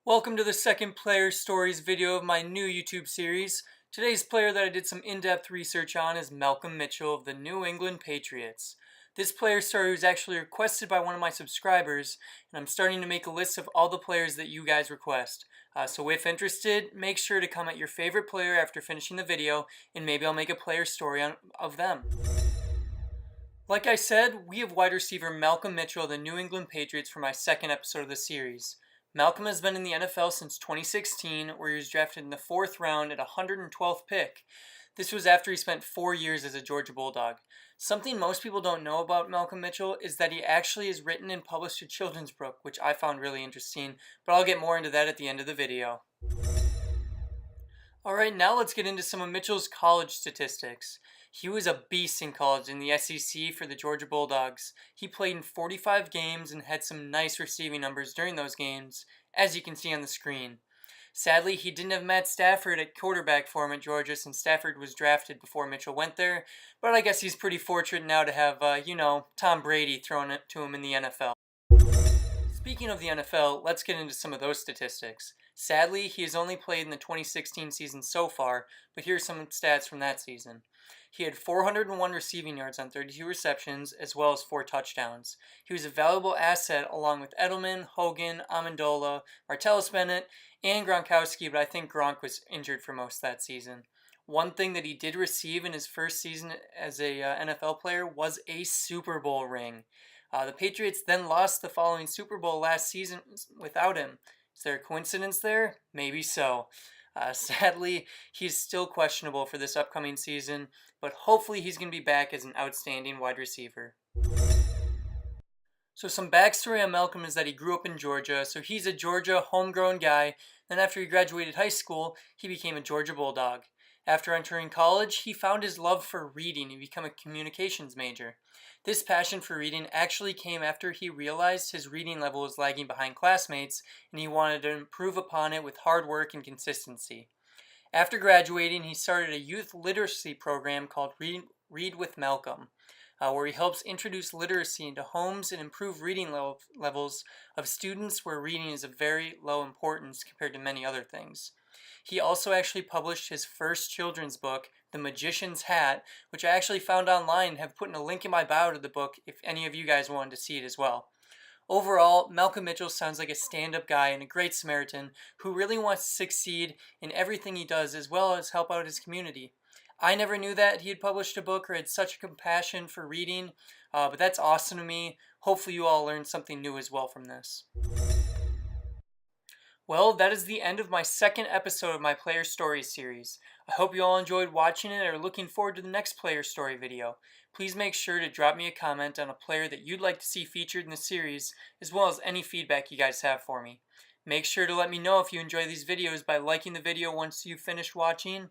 Welcome to the second player stories video of my new YouTube series. Today's player that I did some in-depth research on is Malcolm Mitchell of the New England Patriots. This player story was actually requested by one of my subscribers, and I'm starting to make a list of all the players that you guys request. So if interested, make sure to comment your favorite player after finishing the video, and maybe I'll make a player story of them. Like I said, we have wide receiver Malcolm Mitchell of the New England Patriots for my second episode of the series. Malcolm has been in the NFL since 2016, where he was drafted in the 4th round at 112th pick. This was after he spent 4 years as a Georgia Bulldog. Something most people don't know about Malcolm Mitchell is that he actually has written and published a children's book, which I found really interesting, but I'll get more into that at the end of the video. Alright, now let's get into some of Mitchell's college statistics. He was a beast in college in the SEC for the Georgia Bulldogs. He played in 45 games and had some nice receiving numbers during those games, as you can see on the screen. Sadly, he didn't have Matt Stafford at quarterback for him at Georgia since Stafford was drafted before Mitchell went there, but I guess he's pretty fortunate now to have, Tom Brady thrown it to him in the NFL. Speaking of the NFL, let's get into some of those statistics. Sadly, he has only played in the 2016 season so far, but here's some stats from that season. He had 401 receiving yards on 32 receptions, as well as 4 touchdowns. He was a valuable asset along with Edelman, Hogan, Amendola, Martellus Bennett, and Gronkowski, but I think Gronk was injured for most of that season. One thing that he did receive in his first season as a NFL player was a Super Bowl ring. The Patriots then lost the following Super Bowl last season without him. Is there a coincidence there? Maybe so. Sadly, he's still questionable for this upcoming season, but hopefully he's going to be back as an outstanding wide receiver. So some backstory on Malcolm is that he grew up in Georgia, so he's a Georgia homegrown guy. Then after he graduated high school, he became a Georgia Bulldog. After entering college, he found his love for reading and became a communications major. This passion for reading actually came after he realized his reading level was lagging behind classmates, and he wanted to improve upon it with hard work and consistency. After graduating, he started a youth literacy program called Read with Malcolm, where he helps introduce literacy into homes and improve reading levels of students where reading is of very low importance compared to many other things. He also actually published his first children's book, The Magician's Hat, which I actually found online and have put in a link in my bio to the book if any of you guys wanted to see it as well. Overall, Malcolm Mitchell sounds like a stand-up guy and a great Samaritan who really wants to succeed in everything he does as well as help out his community. I never knew that he had published a book or had such a compassion for reading, but that's awesome to me. Hopefully you all learned something new as well from this. Well, that is the end of my second episode of my Player Stories series. I hope you all enjoyed watching it and are looking forward to the next Player Story video. Please make sure to drop me a comment on a player that you'd like to see featured in the series, as well as any feedback you guys have for me. Make sure to let me know if you enjoy these videos by liking the video once you've finished watching.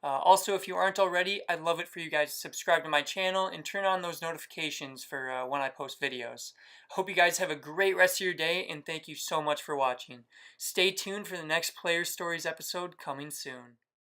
Also, if you aren't already, I'd love it for you guys to subscribe to my channel and turn on those notifications for when I post videos. I hope you guys have a great rest of your day, and thank you so much for watching. Stay tuned for the next Player Stories episode coming soon.